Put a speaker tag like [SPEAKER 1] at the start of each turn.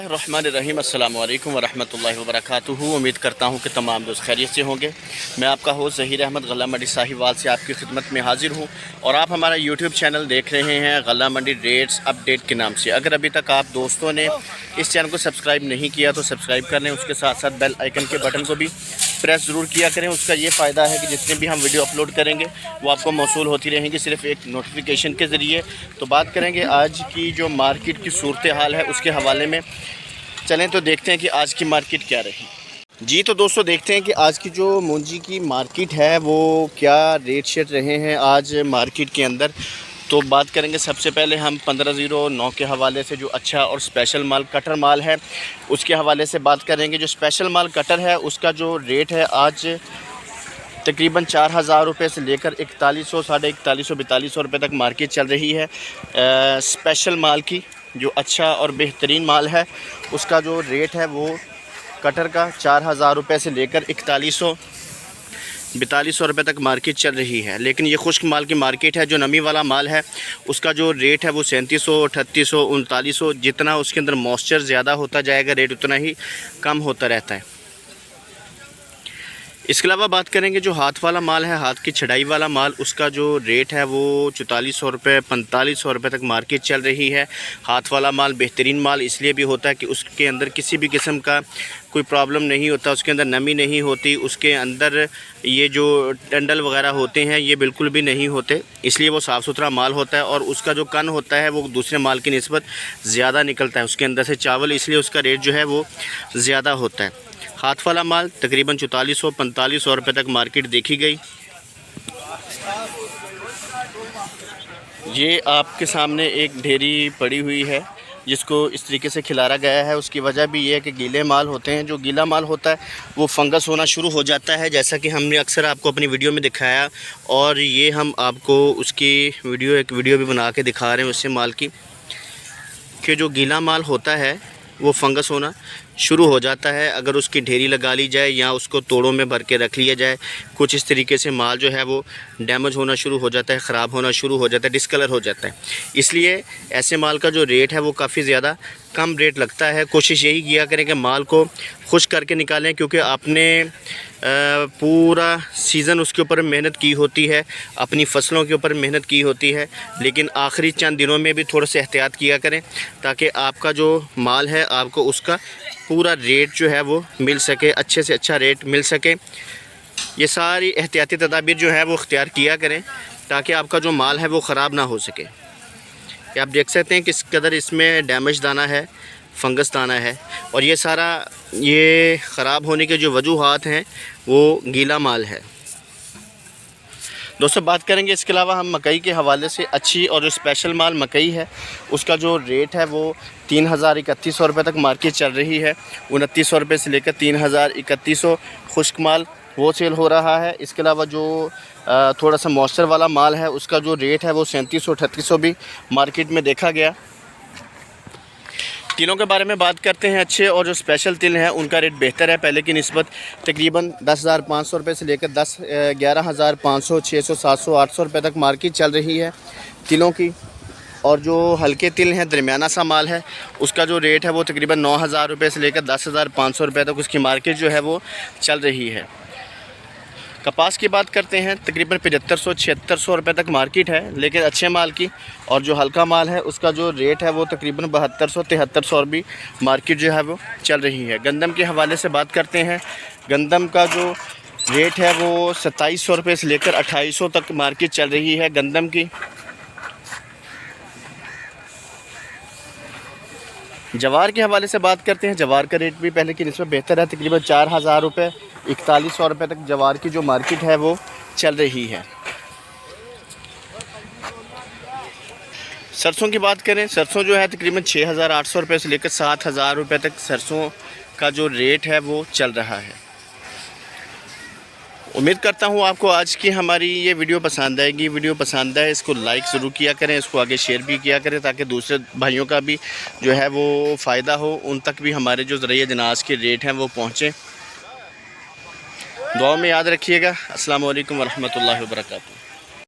[SPEAKER 1] बिस्मिल्लाहिर्रहमानिर्रहीम अस्सलामु अलैकुम वरहमतुल्लाहि वबरकातुहू। उम्मीद करता हूँ कि तमाम दोस्त खैरियत से होंगे। मैं आपका होस्ट ज़हीर अहमद गल्ला मंडी साहिवाल से आपकी खिदमत में हाजिर हूँ और आप हमारा यूट्यूब चैनल देख रहे हैं गल्ला मंडी रेट्स अपडेट के नाम से। अगर अभी तक आप दोस्तों ने इस चैनल को सब्सक्राइब नहीं किया तो सब्सक्राइब कर लें, उसके साथ साथ बेल आइकन के बटन को भी प्रेस ज़रूर किया करें। उसका ये फ़ायदा है कि जितने भी हम वीडियो अपलोड करेंगे वो आपको मौसूल होती रहेंगी सिर्फ एक नोटिफिकेशन के ज़रिए। तो बात करेंगे आज की जो मार्केट की सूरत हाल है उसके हवाले में। चलें तो देखते हैं कि आज की मार्केट क्या रही। जी तो दोस्तों देखते हैं कि आज की जो मूंजी की मार्केट है वो क्या रेट शेट रहे हैं आज मार्केट के अंदर। तो बात करेंगे सबसे पहले हम 1509 के हवाले से, जो अच्छा और स्पेशल माल कटर माल है उसके हवाले से बात करेंगे। जो स्पेशल माल कटर है उसका जो रेट है आज तकरीबन 4000 रुपये से लेकर 4100, 4150, 4200 रुपये तक मार्केट चल रही है। स्पेशल माल की जो अच्छा और बेहतरीन माल है उसका जो रेट है वो कटर का 4000 रुपये से लेकर 4100, 4200 रुपये तक मार्केट चल रही है। लेकिन ये खुश्क माल की मार्केट है। जो नमी वाला माल है उसका जो रेट है वो 3700, 3800, 3900। जितना उसके अंदर मॉइस्चर ज़्यादा होता जाएगा रेट उतना ही कम होता रहता है। इसके अलावा बात करेंगे जो हाथ वाला माल है, हाथ की छड़ाई वाला माल, उसका जो रेट है वो 4400 रुपये, 4500 रुपये तक मार्केट चल रही है। हाथ वाला माल बेहतरीन माल इसलिए भी होता है कि उसके अंदर किसी भी किस्म का कोई प्रॉब्लम नहीं होता, उसके अंदर नमी नहीं होती, उसके अंदर ये जो टंडल वगैरह होते हैं ये बिल्कुल भी नहीं होते, इसलिए वो साफ़ सुथरा माल होता है। और उसका जो कन होता है वो दूसरे माल की निस्बत ज़्यादा निकलता है उसके अंदर से चावल, इसलिए उसका रेट जो है वो ज़्यादा होता है। हाथ वाला माल तकरीबन 4400, 4500 रुपये तक मार्केट देखी गई। ये आपके सामने एक ढेरी पड़ी हुई है जिसको इस तरीके से खिलारा गया है। उसकी वजह भी ये है कि गीले माल होते हैं, जो गीला माल होता है वो फंगस होना शुरू हो जाता है, जैसा कि हमने अक्सर आपको अपनी वीडियो में दिखाया। और ये हम आपको उसकी एक वीडियो भी बना के दिखा रहे हैं उससे माल की, कि जो गीला माल होता है वो फंगस होना शुरू हो जाता है अगर उसकी ढेरी लगा ली जाए या उसको तोड़ों में भर के रख लिया जाए। कुछ इस तरीके से माल जो है वो डैमेज होना शुरू हो जाता है, ख़राब होना शुरू हो जाता है, डिस्कलर हो जाता है। इसलिए ऐसे माल का जो रेट है वो काफ़ी ज़्यादा कम रेट लगता है। कोशिश यही किया करें कि माल को खुश करके निकालें, क्योंकि आपने पूरा सीज़न उसके ऊपर मेहनत की होती है, अपनी फसलों के ऊपर मेहनत की होती है। लेकिन आखिरी चंद दिनों में भी थोड़ा सा एहतियात किया करें ताकि आपका जो माल है आपको उसका पूरा रेट जो है वो मिल सके, अच्छे से अच्छा रेट मिल सके। ये सारी एहतियाती तदाबीर जो है वो इख्तियार किया करें ताकि आपका जो माल है वो ख़राब ना हो सके। कि आप देख सकते हैं किस कदर इसमें डैमेज दाना है, फंगस दाना है, और ये सारा ये ख़राब होने के जो वजूहात हैं वो गीला माल है। दोस्तों बात करेंगे इसके अलावा हम मकई के हवाले से। अच्छी और जो स्पेशल माल मकई है उसका जो रेट है वो 3100 रुपये तक मार्केट चल रही है। 2900 रुपये से लेकर 3100 खुश्क माल वो सेल हो रहा है। इसके अलावा जो थोड़ा सा मॉइस्चर वाला माल है उसका जो रेट है वो 3700, 3800 भी मार्केट में देखा गया। तिलों के बारे में बात करते हैं। अच्छे और जो स्पेशल तिल हैं उनका रेट बेहतर है पहले की निस्बत। तकरीबन 10,500 रुपये से लेकर 11,500, 600, 700, 800 रुपये तक मार्केट चल रही है तिलों की। और जो हल्के तिल हैं, दरमियाना सा माल है, उसका जो रेट है वो तकरीबन 9,000 रुपये से लेकर 10,500 रुपये तक उसकी मार्केट जो है वो चल रही है। कपास की बात करते हैं, तकरीबन 7500, 7600 रुपये तक मार्केट है लेकिन अच्छे माल की। और जो हल्का माल है उसका जो रेट है वो तकरीबन 7200, 7300 और भी मार्केट जो है वो चल रही है। गंदम के हवाले से बात करते हैं। गंदम का जो रेट है वो 2700 रुपये से लेकर 2800 तक मार्केट चल रही है गंदम की। जवार के हवाले से बात करते हैं। जवार का रेट भी पहले की निस्बत बेहतर है। तकरीबन 4000 रुपये, 4100 रुपये तक जवार की जो मार्केट है वो चल रही है। सरसों की बात करें, सरसों जो है तकरीबन 6800 रुपये से लेकर 7000 रुपये तक सरसों का जो रेट है वो चल रहा है। उम्मीद करता हूँ आपको आज की हमारी ये वीडियो पसंद आएगी। वीडियो पसंद आए इसको लाइक ज़रूर किया करें, इसको आगे शेयर भी किया करें ताकि दूसरे भाइयों का भी जो है वो फ़ायदा हो, उन तक भी हमारे जो ज़रिए जनाज़ के रेट हैं वो पहुँचें। दुआ में याद रखिएगा। अस्सलाम वालेकुम वरहमतुल्लाहि वबरकातुहू।